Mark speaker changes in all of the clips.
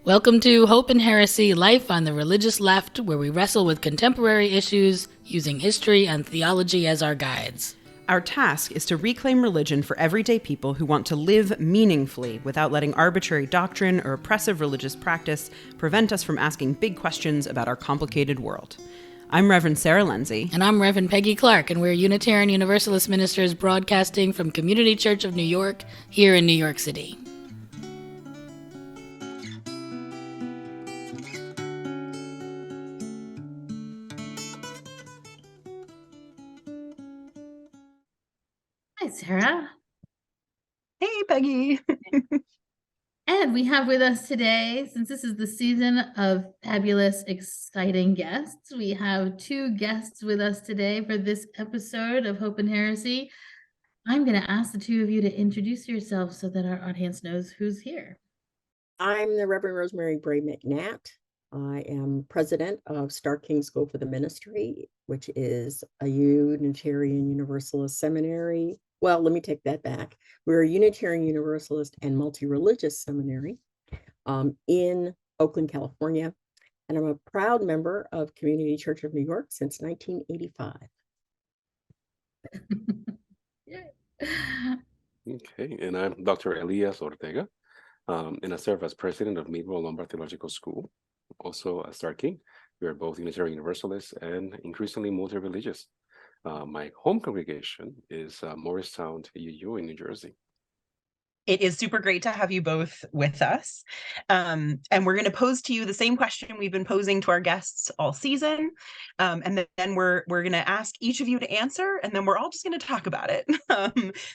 Speaker 1: Welcome to Hope and Heresy, Life on the Religious Left, where we wrestle with contemporary issues using history and theology as our guides.
Speaker 2: Our task is to reclaim religion for everyday people who want to live meaningfully without letting arbitrary doctrine or oppressive religious practice prevent us from asking big questions about our complicated world. I'm Reverend Sarah Lindsay.
Speaker 1: And I'm Reverend Peggy Clark, and we're Unitarian Universalist ministers broadcasting from Community Church of New York, here in New York City.
Speaker 3: Hi, Sarah.
Speaker 4: Hey, Peggy.
Speaker 3: And we have with us today, since this is the season of fabulous, exciting guests, we have two guests with us today for this episode of Hope and Heresy. I'm going to ask the two of you to introduce yourselves so that our audience knows who's here.
Speaker 4: I'm the Reverend Rosemary Bray McNatt. I am president of Starr King School for the Ministry, which is a Unitarian Universalist seminary. Well, let me take that back. We're a Unitarian Universalist and multi-religious seminary in Oakland, California. And I'm a proud member of Community Church of New York since 1985.
Speaker 5: Okay, and I'm Dr. Elias Ortega, and I serve as president of Meadville Lombard Theological School, also at Starr King. We are both Unitarian Universalists and increasingly multi-religious. My home congregation is Morristown, UU in New Jersey.
Speaker 6: It is super great to have you both with us. And we're going to pose to you the same question we've been posing to our guests all season. And then we're going to ask each of you to answer, and then we're all just going to talk about it.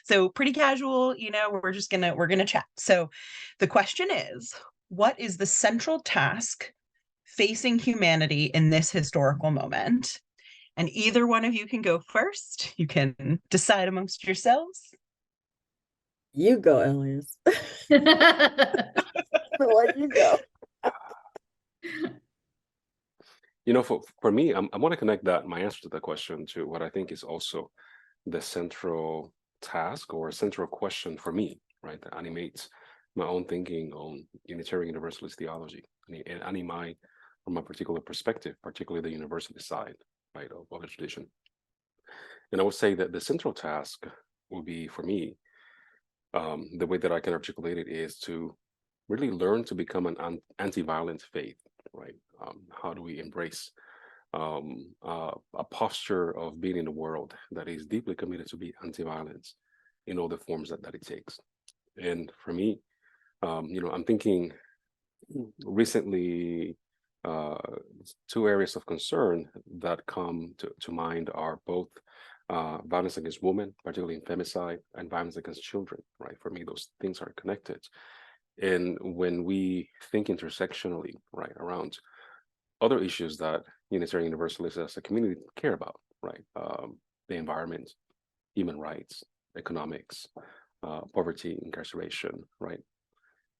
Speaker 6: So pretty casual, we're going to chat. So the question is, what is the central task facing humanity in this historical moment? And either one of you can go first. You can decide amongst yourselves.
Speaker 4: You go, Elias. Let you go.
Speaker 5: For me, I want to connect my answer to the question to what I think is also the central task or central question for me, right? That animates my own thinking on Unitarian Universalist theology and animate from a particular perspective, particularly the Universalist side, right, of the tradition. And I would say that the central task will be, for me, the way that I can articulate it is to really learn to become an anti-violent faith, right? How do we embrace a posture of being in the world that is deeply committed to be anti-violence in all the forms that it takes? And for me, I'm thinking recently, two areas of concern that come to mind are both violence against women, particularly infanticide, and violence against children, right? For me, those things are connected. And when we think intersectionally, right, around other issues that Unitarian Universalists as a community care about, right? The environment, human rights, economics, poverty, incarceration, right?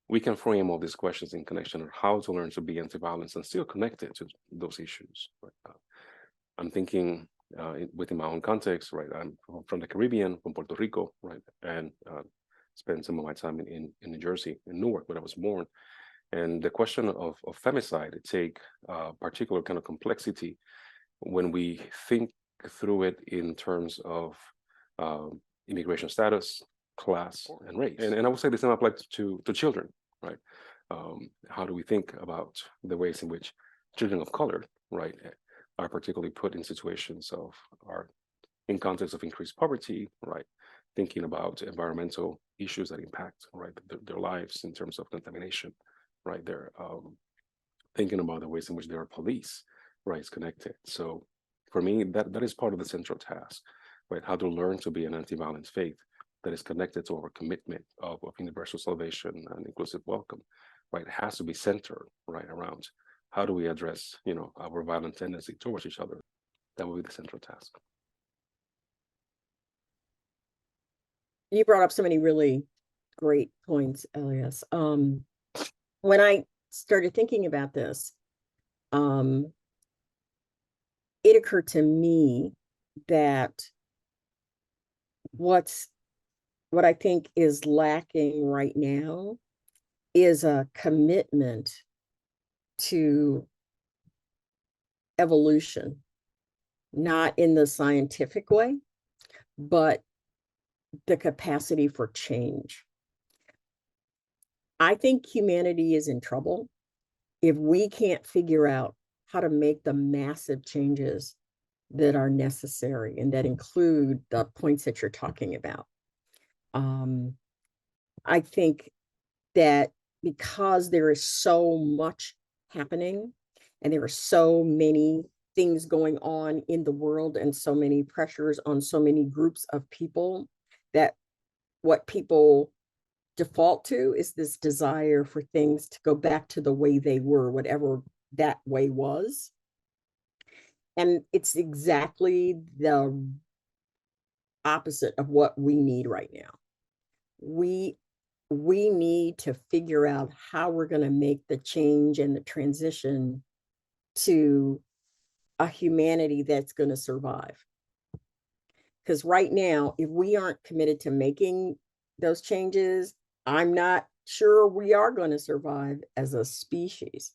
Speaker 5: We can frame all these questions in connection of how to learn to be anti-violence and still connected to those issues. Right? I'm thinking within my own context, right? I'm from the Caribbean, from Puerto Rico, right? And spent some of my time in New Jersey, in Newark, where I was born. And the question of femicide take particular kind of complexity when we think through it in terms of immigration status, class, and race. And I would say the same applies to children, right? How do we think about the ways in which children of color, right, are particularly put in situations in context of increased poverty, right? Thinking about environmental issues that impact, right, their lives in terms of contamination, right? They're thinking about the ways in which their police, right, is connected. So for me, that is part of the central task, right? How to learn to be an anti-violence faith that is connected to our commitment of universal salvation and inclusive welcome, right? It has to be centered, right, around how do we address, our violent tendency towards each other. That will be the central task.
Speaker 4: You brought up so many really great points, Elias. When I started thinking about this, it occurred to me that what I think is lacking right now is a commitment to evolution, not in the scientific way, but the capacity for change. I think humanity is in trouble if we can't figure out how to make the massive changes that are necessary and that include the points that you're talking about. I think that because there is so much happening and there are so many things going on in the world and so many pressures on so many groups of people, that what people default to is this desire for things to go back to the way they were, whatever that way was. And it's exactly the opposite of what we need right now. We need to figure out how we're going to make the change and the transition to a humanity that's going to survive. Because right now, if we aren't committed to making those changes, I'm not sure we are going to survive as a species.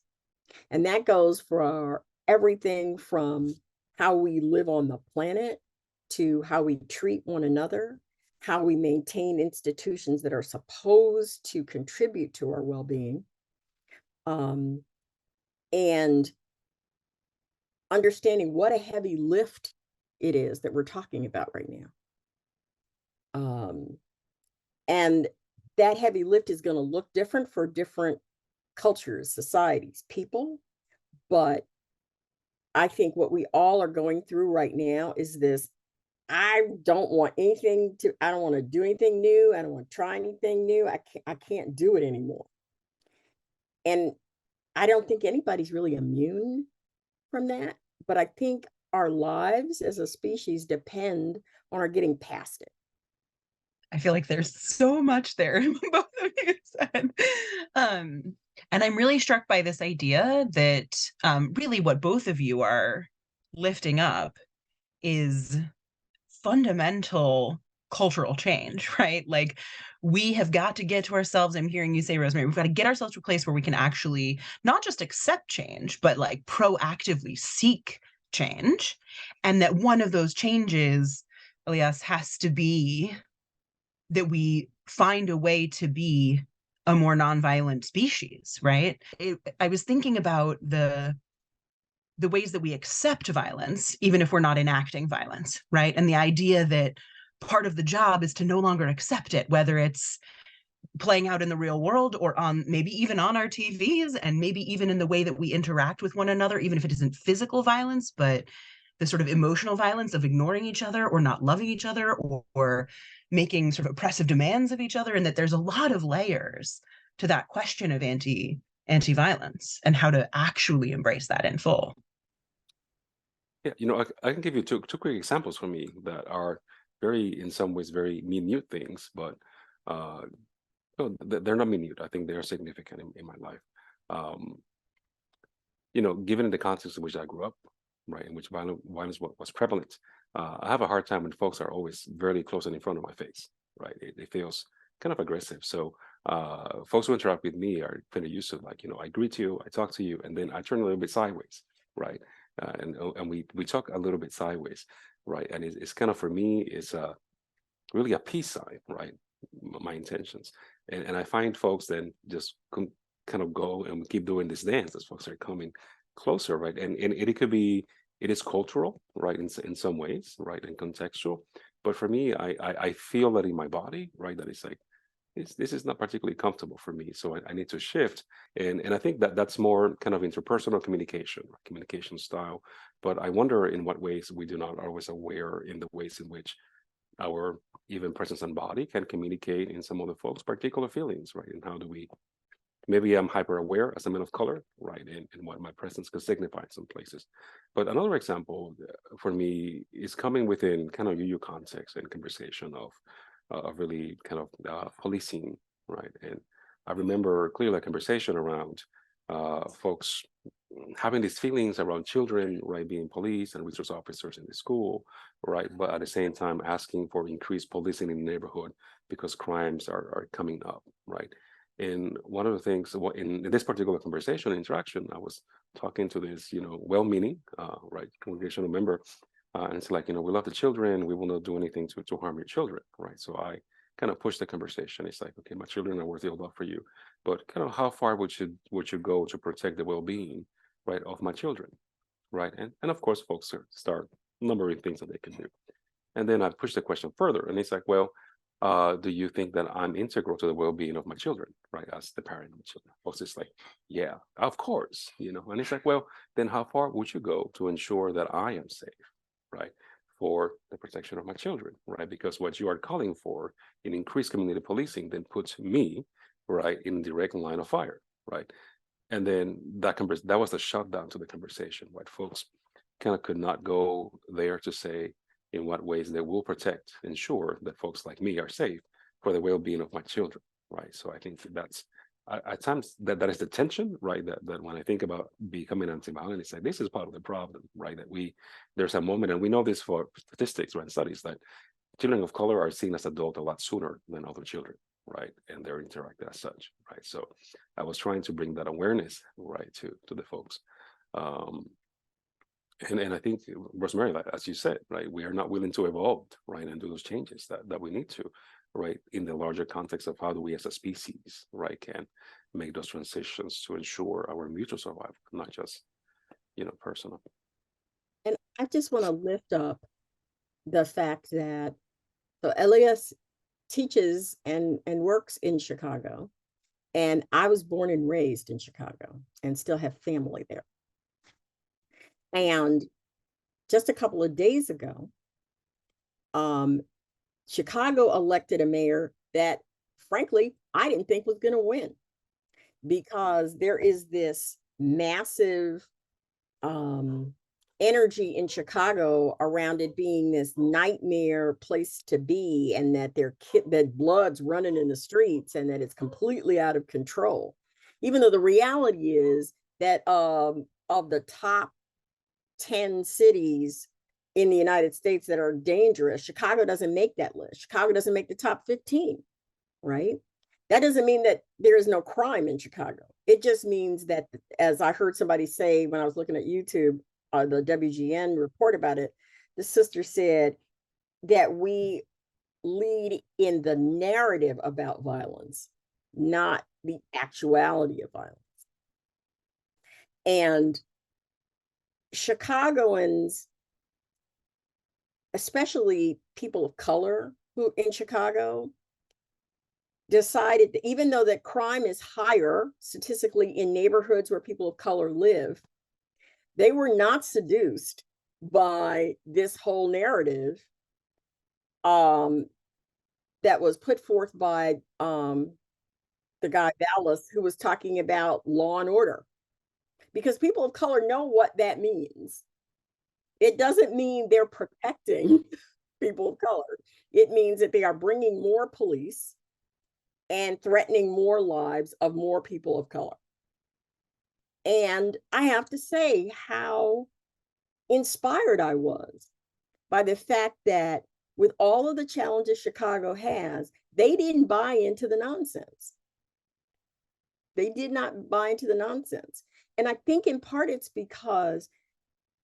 Speaker 4: And that goes for everything from how we live on the planet to how we treat one another, how we maintain institutions that are supposed to contribute to our well-being, and understanding what a heavy lift it is that we're talking about right now. And that heavy lift is going to look different for different cultures, societies, people. But I think what we all are going through right now is this: I don't want to do anything new. I don't want to try anything new. I can't do it anymore. And I don't think anybody's really immune from that. But I think our lives as a species depend on our getting past it.
Speaker 6: I feel like there's so much there both of you said. And I'm really struck by this idea that really what both of you are lifting up is fundamental cultural change, right? Like, we have got to get to ourselves. I'm hearing you say, Rosemary, we've got to get ourselves to a place where we can actually not just accept change, but like proactively seek change. And that one of those changes, Elias, has to be that we find a way to be a more nonviolent species, right? I was thinking about the ways that we accept violence, even if we're not enacting violence, right? And the idea that part of the job is to no longer accept it, whether it's playing out in the real world or on maybe even on our TVs, and maybe even in the way that we interact with one another, even if it isn't physical violence, but the sort of emotional violence of ignoring each other or not loving each other or making sort of oppressive demands of each other. And that there's a lot of layers to that question of anti-violence and how to actually embrace that in full.
Speaker 5: Yeah, I can give you two quick examples for me that are in some ways, very minute things, but they're not minute. I think they are significant in my life. Given the context in which I grew up, right, in which violence was prevalent, I have a hard time when folks are always very close and in front of my face, right? It feels kind of aggressive. So folks who interact with me are kind of used to, like, I greet you, I talk to you, and then I turn a little bit sideways, right? And we talk a little bit sideways, right? And it's kind of, for me, it's really a peace sign, right? My intentions. And I find folks then just kind of go and keep doing this dance as folks are coming closer, right? And it is cultural, right, in some ways, right, and contextual. But for me, I feel that in my body, right, that it's like, this is not particularly comfortable for me, so I need to shift. And I think that's more kind of interpersonal communication style. But I wonder in what ways we do not always aware in the ways in which our even presence and body can communicate in some other folks' particular feelings, right? And how do we, maybe I'm hyper aware as a man of color, right, and what my presence could signify in some places. But another example for me is coming within kind of UU context and conversation of really kind of policing, right? And I remember clearly a conversation around folks having these feelings around children, right, being police and resource officers in the school, right? But at the same time asking for increased policing in the neighborhood because crimes are coming up, right? And one of the things in this particular conversation, interaction, I was talking to this, well-meaning, right, congregational member, and it's like, we love the children. We will not do anything to harm your children, right? So I kind of pushed the conversation. It's like, okay, my children are worthy of love for you, but kind of how far would you go to protect the well-being, right, of my children, right? And of course, folks start numbering things that they can do. And then I pushed the question further, and it's like, well, do you think that I'm integral to the well-being of my children, right, as the parent of the children? Folks, it's like, yeah, of course, And it's like, well, then how far would you go to ensure that I am safe, right, for the protection of my children, right? Because what you are calling for in increased community policing then puts me, right, in direct line of fire, right? And then that was the shutdown to the conversation, right? Folks kind of could not go there to say in what ways they will ensure that folks like me are safe for the well-being of my children, right? So I think that's at times that is the tension, right? That when I think about becoming anti-violent, it's like this is part of the problem, right? That there's a moment, and we know this for statistics, right? Studies that children of color are seen as adult a lot sooner than other children, right? And they're interacted as such, right? So I was trying to bring that awareness, right, to the folks. And I think, Rosemary, as you said, right, we are not willing to evolve, right, and do those changes that we need to, right, in the larger context of how do we as a species, right, can make those transitions to ensure our mutual survival, not just, personal.
Speaker 4: And I just want to lift up the fact that, so Elias teaches and works in Chicago, and I was born and raised in Chicago and still have family there. And just a couple of days ago, Chicago elected a mayor that, frankly, I didn't think was going to win, because there is this massive energy in Chicago around it being this nightmare place to be, and that that blood's running in the streets, and that it's completely out of control. Even though the reality is that of the top 10 cities in the United States that are dangerous, Chicago doesn't make that list. Chicago doesn't make the top 15, right? That doesn't mean that there is no crime in Chicago. It just means that, as I heard somebody say when I was looking at YouTube, the WGN report about it, the sister said that we lead in the narrative about violence, not the actuality of violence. And Chicagoans, especially people of color who in Chicago, decided that even though that crime is higher statistically in neighborhoods where people of color live, they were not seduced by this whole narrative that was put forth by the guy Dallas, who was talking about law and order. Because people of color know what that means. It doesn't mean they're protecting people of color. It means that they are bringing more police and threatening more lives of more people of color. And I have to say how inspired I was by the fact that with all of the challenges Chicago has, they didn't buy into the nonsense. They did not buy into the nonsense. And I think in part it's because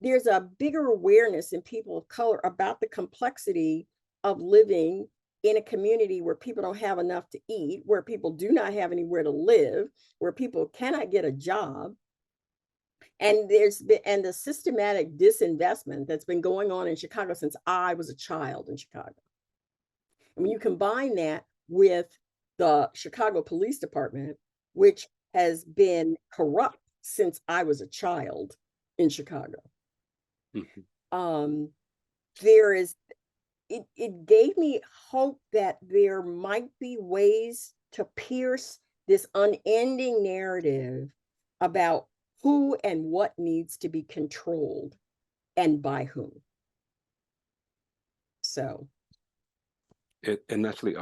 Speaker 4: there's a bigger awareness in people of color about the complexity of living in a community where people don't have enough to eat, where people do not have anywhere to live, where people cannot get a job. And the systematic disinvestment that's been going on in Chicago since I was a child in Chicago. And when you combine that with the Chicago Police Department, which has been corrupt since I was a child in Chicago,
Speaker 5: Mm-hmm.
Speaker 4: It gave me hope that there might be ways to pierce this unending narrative about who and what needs to be controlled and by whom. So.
Speaker 5: And actually,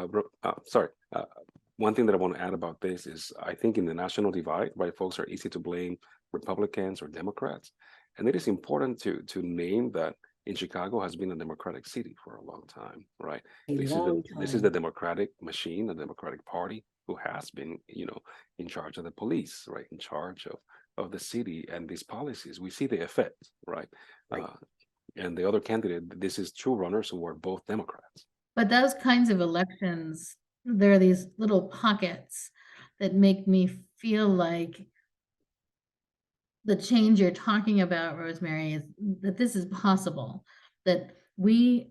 Speaker 5: one thing that I want to add about this is I think in the national divide, right, folks are easy to blame Republicans or Democrats. And it is important to name that in Chicago has been a Democratic city for a long time, right?
Speaker 4: A long
Speaker 5: This is
Speaker 4: time.
Speaker 5: the Democratic machine, the Democratic Party, who has been, in charge of the police, right? In charge of the city and these policies. We see the effect, right?
Speaker 4: Right.
Speaker 5: And the other candidate, this is two runners who are both Democrats.
Speaker 3: But those kinds of elections, there are these little pockets that make me feel like the change you're talking about, Rosemary, is that this is possible. That I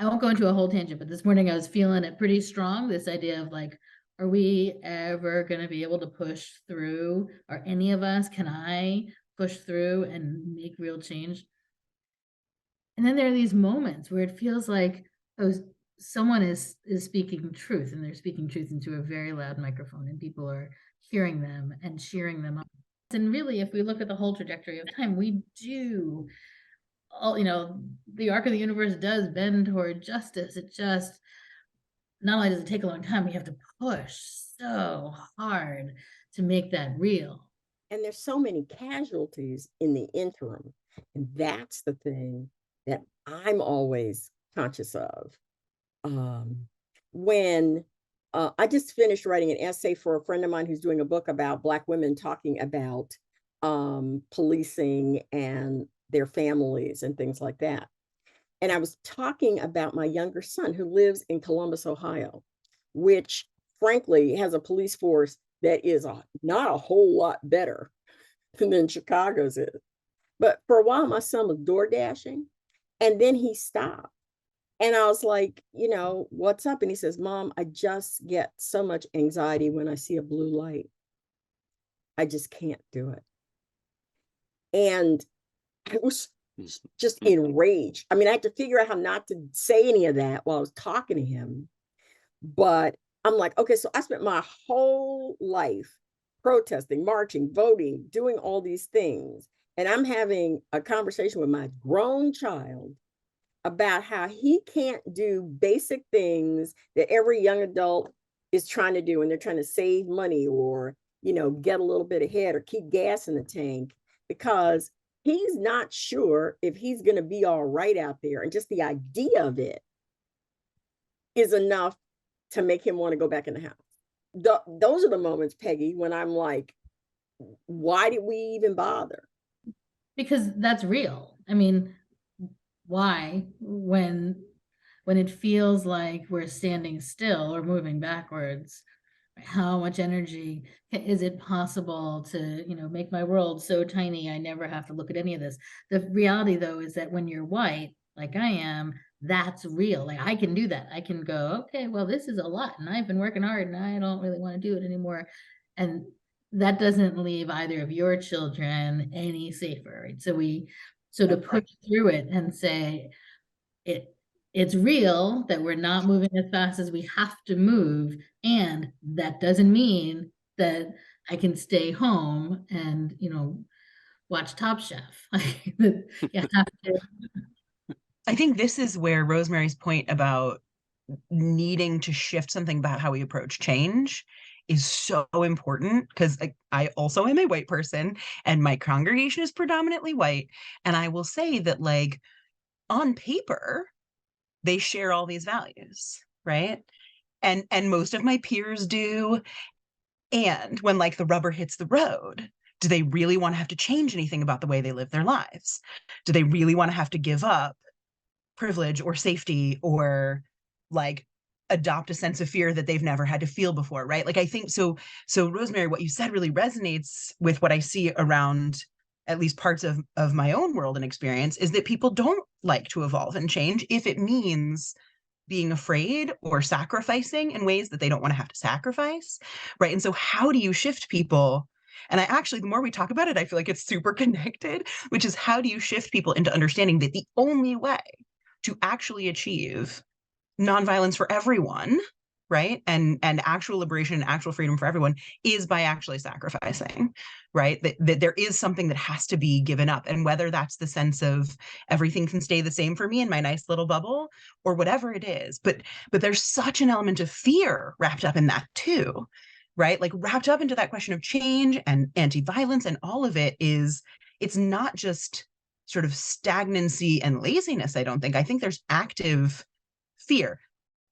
Speaker 3: won't go into a whole tangent, but this morning I was feeling it pretty strong, this idea of like, are we ever going to be able to push through? Are any of us, can I push through and make real change? And then there are these moments where it feels like, someone is speaking truth, and they're speaking truth into a very loud microphone, and people are hearing them and cheering them up. And really, if we look at the whole trajectory of time, we do the arc of the universe does bend toward justice. It just, not only does it take a long time, we have to push so hard to make that real.
Speaker 4: And there's so many casualties in the interim. And that's the thing that I'm always conscious of. When I just finished writing an essay for a friend of mine who's doing a book about Black women talking about policing and their families and things like that. And I was talking about my younger son who lives in Columbus, Ohio, which frankly has a police force that is not a whole lot better than Chicago's is. But for a while, my son was door dashing, and then he stopped. And I was like, what's up? And he says, Mom, I just get so much anxiety when I see a blue light. I just can't do it. And I was just enraged. I mean, I had to figure out how not to say any of that while I was talking to him. But I'm like, okay, so I spent my whole life protesting, marching, voting, doing all these things. And I'm having a conversation with my grown child about how he can't do basic things that every young adult is trying to do, and they're trying to save money or, get a little bit ahead or keep gas in the tank, because he's not sure if he's going to be all right out there. And just the idea of it is enough to make him want to go back in the house. Those are the moments, Peggy, when I'm like, why did we even bother?
Speaker 3: Because that's real. I mean, why, when it feels like we're standing still or moving backwards, how much energy is it possible to, make my world so tiny I never have to look at any of this? The reality, though, is that when you're white, like I am, that's real. Like I can do that. I can go, okay, well, this is a lot, and I've been working hard, and I don't really want to do it anymore. And that doesn't leave either of your children any safer, right? So to push through it and say it's real that we're not moving as fast as we have to move, and that doesn't mean that I can stay home and watch Top Chef. You have to.
Speaker 6: I think this is where Rosemary's point about needing to shift something about how we approach change is so important, because I also am a white person and my congregation is predominantly white. And I will say that, like, on paper, they share all these values, right? And most of my peers do. And when like the rubber hits the road, do they really want to have to change anything about the way they live their lives? Do they really want to have to give up privilege or safety or like adopt a sense of fear that they've never had to feel before, right? Like I think so Rosemary, what you said really resonates with what I see around at least parts of my own world and experience, is that people don't like to evolve and change if it means being afraid or sacrificing in ways that they don't want to have to sacrifice, right? And so how do you shift people? And I actually, the more we talk about it, I feel like it's super connected, which is how do you shift people into understanding that the only way to actually achieve nonviolence for everyone, right? And actual liberation and actual freedom for everyone is by actually sacrificing, right? That there is something that has to be given up. And whether that's the sense of everything can stay the same for me in my nice little bubble or whatever it is, but there's such an element of fear wrapped up in that too, right? Like wrapped up into that question of change and anti-violence, and all of it is, it's not just sort of stagnancy and laziness, I don't think. I think there's active fear.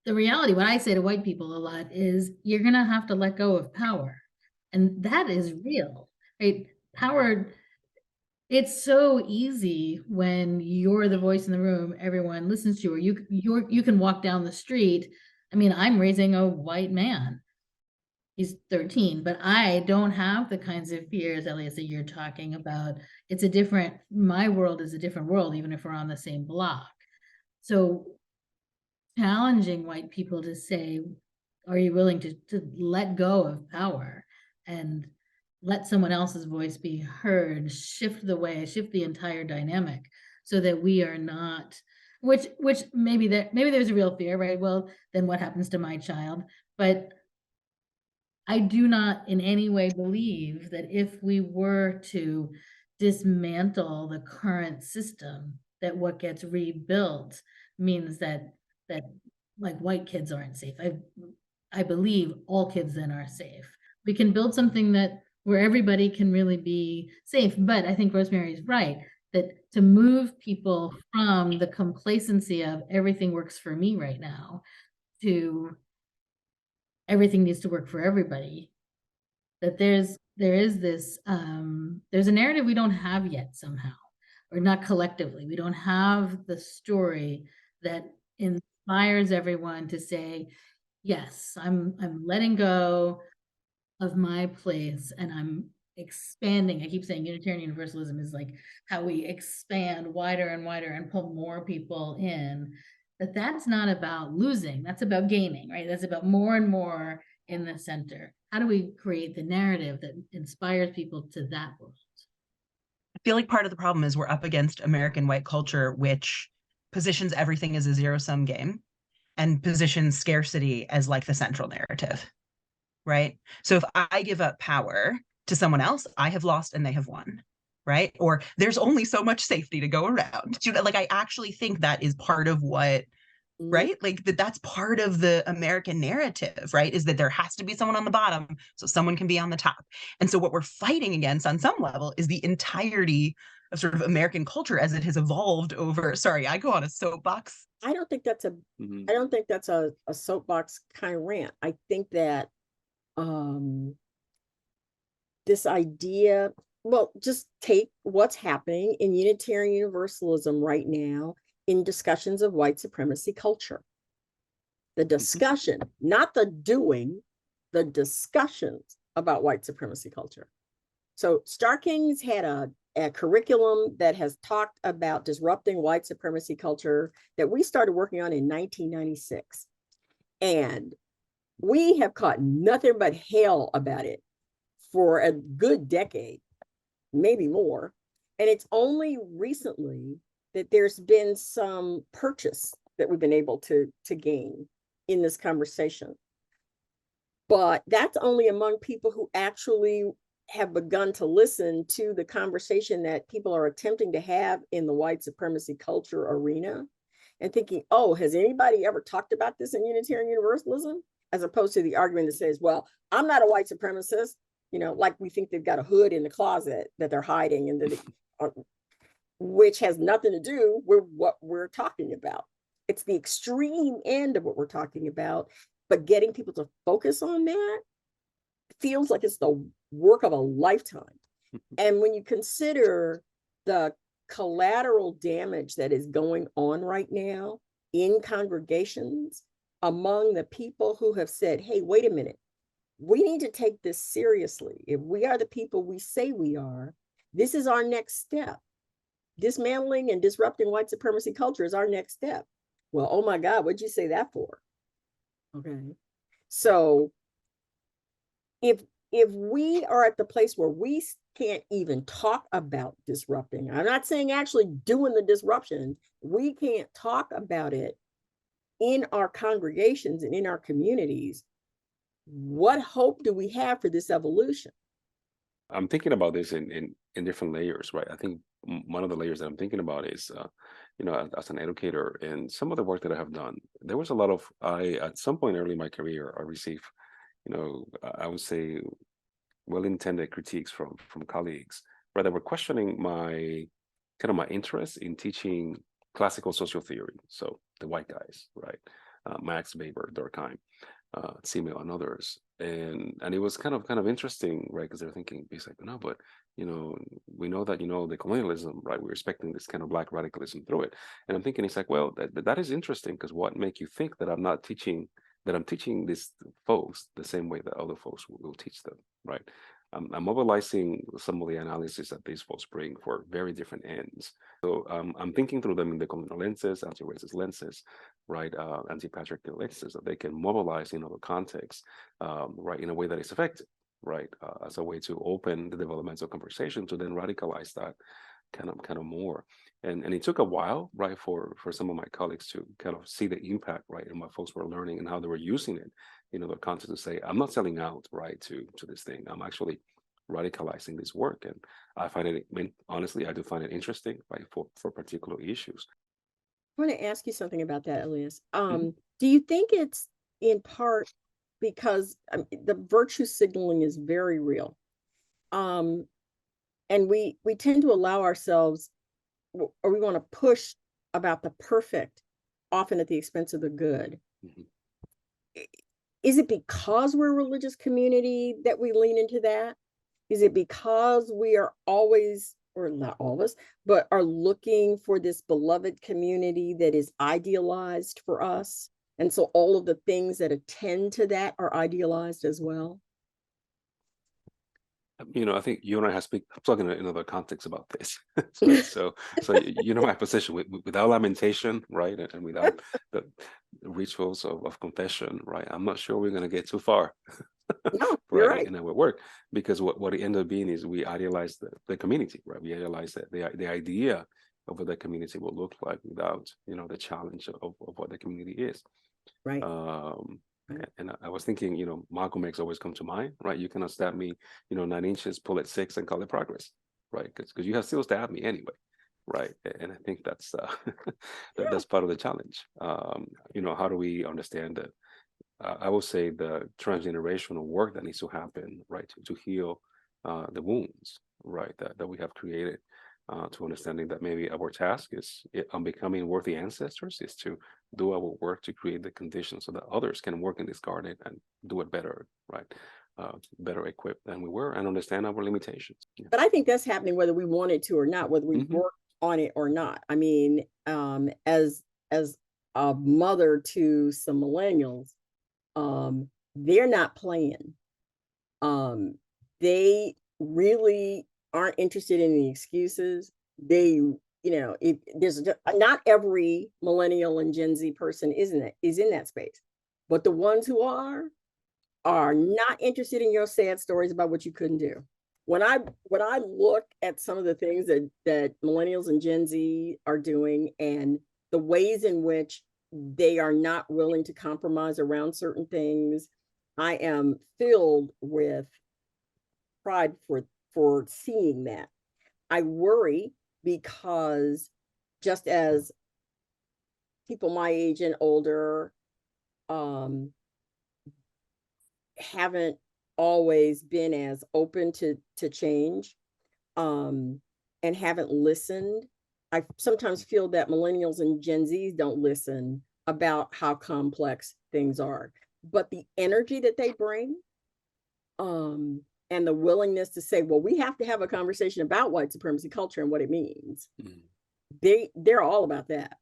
Speaker 3: The reality, what I say to white people a lot is you're going to have to let go of power. And that is real, right? Power, it's so easy when you're the voice in the room, everyone listens to you, or you can walk down the street. I mean, I'm raising a white man. He's 13, but I don't have the kinds of fears, Elias, that you're talking about. My world is a different world, even if we're on the same block. So challenging white people to say, are you willing to let go of power and let someone else's voice be heard, shift the entire dynamic so that we are not, which maybe there's a real fear, right? Well, then what happens to my child? But I do not in any way believe that if we were to dismantle the current system, that what gets rebuilt means that like white kids aren't safe. I believe all kids then are safe. We can build something where everybody can really be safe. But I think Rosemary is right, that to move people from the complacency of everything works for me right now to everything needs to work for everybody, that there's a narrative we don't have yet somehow, or not collectively. We don't have the story that inspires everyone to say, yes, I'm letting go of my place and I'm expanding. I keep saying Unitarian Universalism is like how we expand wider and wider and pull more people in. That's not about losing, that's about gaining, right? That's about more and more in the center. How do we create the narrative that inspires people to that world?
Speaker 6: I feel like part of the problem is we're up against American white culture, which positions everything as a zero-sum game and positions scarcity as like the central narrative, right? So if I give up power to someone else, I have lost and they have won, right? Or there's only so much safety to go around. Like, I actually think that is part of what, right? Like that's part of the American narrative, right? Is that there has to be someone on the bottom so someone can be on the top. And so what we're fighting against on some level is the entirety of sort of American culture as it has evolved over, sorry, I go on a soapbox.
Speaker 4: I don't think that's a soapbox kind of rant. I think that this idea, well, just take what's happening in Unitarian Universalism right now in discussions of white supremacy culture. The discussion, not the doing, the discussions about white supremacy culture. So Starr King's had a curriculum that has talked about disrupting white supremacy culture that we started working on in 1996. And we have caught nothing but hell about it for a good decade, maybe more. And it's only recently that there's been some purchase that we've been able to gain in this conversation. But that's only among people who actually have begun to listen to the conversation that people are attempting to have in the white supremacy culture arena and thinking, oh, has anybody ever talked about this in Unitarian Universalism? As opposed to the argument that says, well, I'm not a white supremacist, like we think they've got a hood in the closet that they're hiding, and that which has nothing to do with what we're talking about. It's the extreme end of what we're talking about, but getting people to focus on that feels like it's the work of a lifetime. And when you consider the collateral damage that is going on right now in congregations among the people who have said, hey, wait a minute, we need to take this seriously. If we are the people we say we are, this is our next step. Dismantling and disrupting white supremacy culture is our next step. Well, oh my God, what'd you say that for? Okay. So if we are at the place where we can't even talk about disrupting, I'm not saying actually doing the disruption, we can't talk about it in our congregations and in our communities, what hope do we have for this evolution?
Speaker 5: I'm thinking about this in different layers, right? I think one of the layers that I'm thinking about is, as an educator and some of the work that I have done, there was a lot of, at some point early in my career, I received, I would say, well-intended critiques from colleagues, right, that were questioning my kind of my interest in teaching classical social theory. So the white guys, right? Max Weber, Durkheim, Simmel, and others. And it was kind of interesting, right? Because they're thinking, it's like, no, but we know that the colonialism, right? We're expecting this kind of Black radicalism through it. And I'm thinking, it's like, well, that is interesting, because what make you think that I'm teaching these folks the same way that other folks will teach them, right? I'm mobilizing some of the analysis that these folks bring for very different ends. So I'm thinking through them in the colonial lenses, anti-racist lenses, right, anti-patriarchal lenses that they can mobilize in other contexts, right, in a way that is effective, right, as a way to open the developmental conversation to then radicalize that kind of more. And it took a while, right, for some of my colleagues to kind of see the impact, right, and what folks were learning and how they were using it in other contexts to say, I'm not selling out, right, to this thing. I'm actually radicalizing this work. And I find it, honestly, I do find it interesting, right, for particular issues.
Speaker 4: I want to ask you something about that, Elias. Do you think it's in part because the virtue signaling is very real? And we tend to allow ourselves, or we want to push about the perfect, often at the expense of the good. Is it because we're a religious community that we lean into that? Is it because we are always, or not always, but are looking for this beloved community that is idealized for us? And so all of the things that attend to that are idealized as well?
Speaker 5: I think you and I have spoken in other contexts about this. so my position without lamentation, right, and without the rituals of confession, right, I'm not sure we're going to get too far.
Speaker 4: No, you're right.
Speaker 5: In our work, because what it ended up being is we idealize the community, right? We idealize that the idea of what the community will look like without the challenge of what the community is,
Speaker 4: right?
Speaker 5: And I was thinking, Malcolm X always come to mind, right? You cannot stab me 9 inches, pull it 6, and call it progress, right? Because you have still stabbed me anyway, right? And I think that's that's part of the challenge. How do we understand that? I would say the transgenerational work that needs to happen, right, to heal the wounds, right, that we have created, to understanding that maybe our task is on becoming worthy ancestors is to do our work to create the conditions so that others can work in this garden and do it better, right, better equipped than we were, and understand our limitations. Yeah.
Speaker 4: But I think that's happening whether we want it to or not, whether we work on it or not. I mean, as a mother to some millennials, they're not playing. They really aren't interested in the excuses. They, if there's not every millennial and Gen Z person is in that space, but the ones who are not interested in your sad stories about what you couldn't do. When I look at some of the things that millennials and Gen Z are doing, and the ways in which they are not willing to compromise around certain things, I am filled with pride for seeing that. I worry because just as people my age and older haven't always been as open to change, and haven't listened, I sometimes feel that millennials and Gen Zs don't listen about how complex things are. But the energy that they bring, and the willingness to say, well, we have to have a conversation about white supremacy culture and what it means. They're all about that.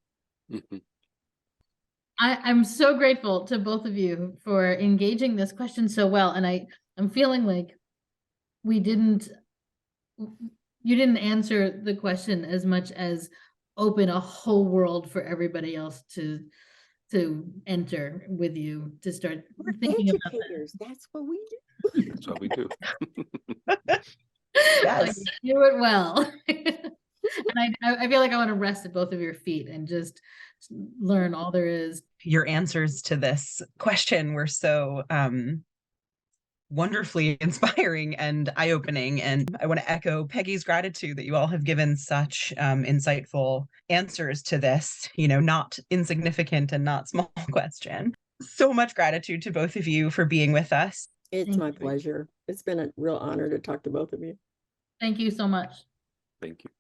Speaker 3: I'm so grateful to both of you for engaging this question so well. And I'm feeling like you didn't answer the question as much as open a whole world for everybody else to enter with you, to start thinking about that.
Speaker 4: That's what we do.
Speaker 5: That's what we do.
Speaker 3: Yes. You do it well. And I feel like I want to rest at both of your feet and just learn all there is.
Speaker 6: Your answers to this question were so wonderfully inspiring and eye-opening. And I want to echo Peggy's gratitude that you all have given such insightful answers to this, not insignificant and not small question. So much gratitude to both of you for being with us.
Speaker 4: It's my pleasure. It's been a real honor to talk to both of you.
Speaker 3: Thank you so much.
Speaker 5: Thank you.